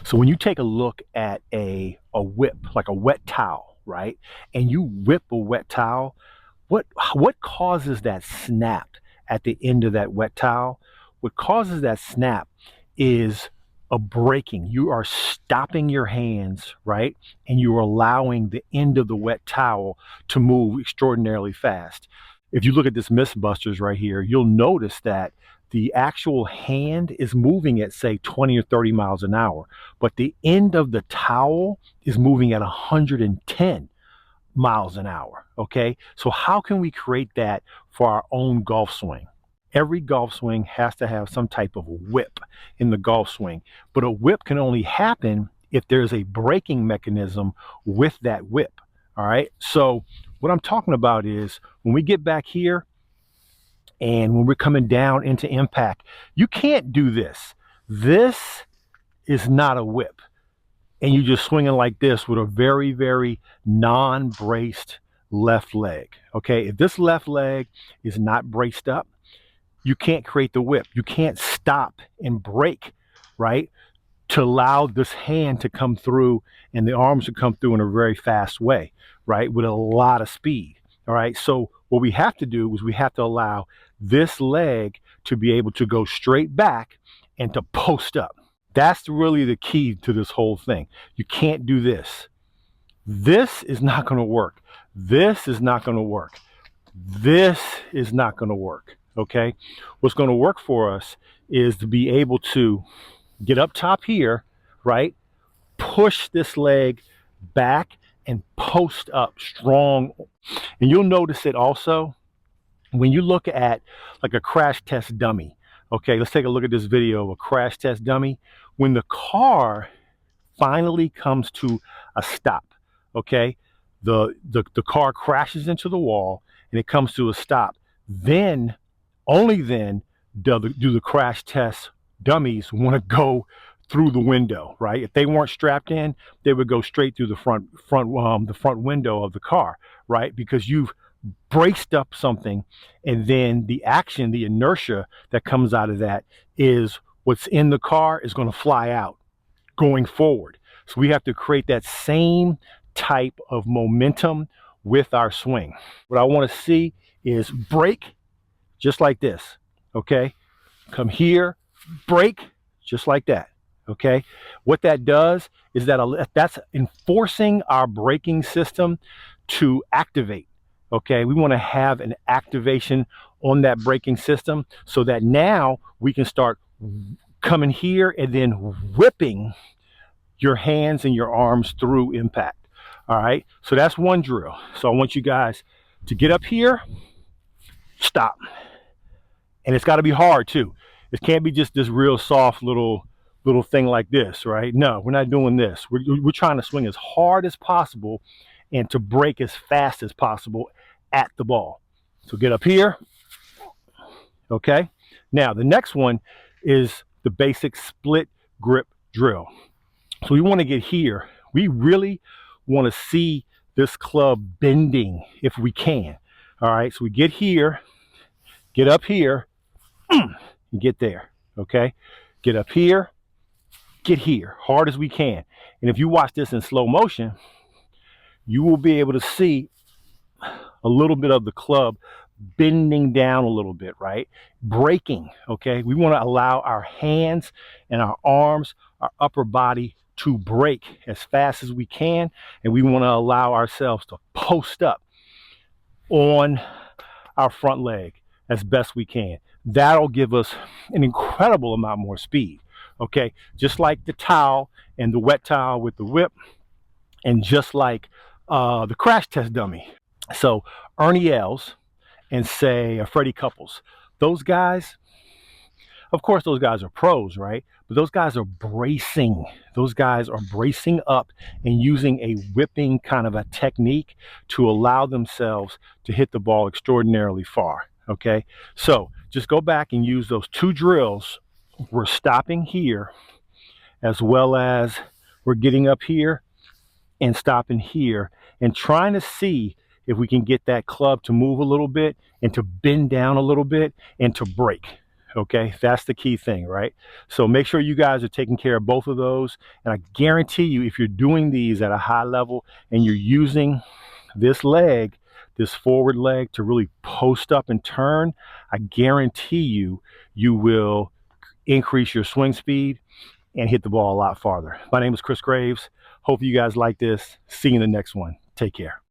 So when you take a look at a whip, like a wet towel, right? And you whip a wet towel, what causes that snap at the end of that wet towel? What causes that snap is a breaking. You are stopping your hands, right? And you're allowing the end of the wet towel to move extraordinarily fast. If you look at this Mythbusters right here, you'll notice that the actual hand is moving at say 20 or 30 miles an hour, but the end of the towel is moving at 110 miles an hour. Okay. So, how can we create that for our own golf swing? Every golf swing has to have some type of whip in the golf swing, but a whip can only happen if there's a braking mechanism with that whip. All right. So, what I'm talking about is when we get back here and when we're coming down into impact, you can't do this. This is not a whip. And you just swinging like this with a very, very non-braced left leg. Okay, if this left leg is not braced up, you can't create the whip. You can't stop and break, right? To allow this hand to come through and the arms to come through in a very fast way, right? With a lot of speed. All right. So what we have to do is we have to allow this leg to be able to go straight back and to post up. That's really the key to this whole thing. You can't do this. This is not going to work. This is not going to work. This is not going to work. Okay. What's going to work for us is to be able to get up top here, right? Push this leg back and post up strong. And you'll notice it also when you look at like a crash test dummy. Okay, let's take a look at this video of a crash test dummy. When the car finally comes to a stop, okay, the car crashes into the wall and it comes to a stop, then only then do the crash test dummies want to go through the window, right? If they weren't strapped in, they would go straight through the front window of the car, right? Because you've braced up something, and then the action, the inertia that comes out of that is what's in the car is going to fly out going forward. So we have to create that same type of momentum with our swing. What I want to see is break just like this. Okay, come here, break just like that. Okay, what that does is that's enforcing our braking system to activate. Okay, we want to have an activation on that braking system so that now we can start coming here and then whipping your hands and your arms through impact. All right, so that's one drill. So I want you guys to get up here, stop. And it's got to be hard too. It can't be just this real soft little thing like this, right? No, we're not doing this. We're trying to swing as hard as possible and to break as fast as possible at the ball. So get up here. Okay. Now the next one is the basic split grip drill. So we want to get here. We really want to see this club bending if we can. All right. So we get here, get up here, and get there. Okay. Get up here, get here, hard as we can. And if you watch this in slow motion, you will be able to see a little bit of the club bending down a little bit, right? Breaking, okay? We want to allow our hands and our arms, our upper body to break as fast as we can. And we want to allow ourselves to post up on our front leg as best we can. That'll give us an incredible amount more speed, okay? Just like the towel and the wet towel with the whip, and just like the crash test dummy. So Ernie Els and say Freddie Couples, those guys, of course, those guys are pros, right? But those guys are bracing. Those guys are bracing up and using a whipping kind of a technique to allow themselves to hit the ball extraordinarily far, okay? So just go back and use those two drills. We're stopping here as well as we're getting up here and stopping here and trying to see if we can get that club to move a little bit and to bend down a little bit and to break. Okay, that's the key thing, right? So make sure you guys are taking care of both of those. And I guarantee you, if you're doing these at a high level and you're using this leg, this forward leg to really post up and turn, I guarantee you, you will increase your swing speed and hit the ball a lot farther. My name is Chris Graves. Hope you guys like this. See you in the next one. Take care.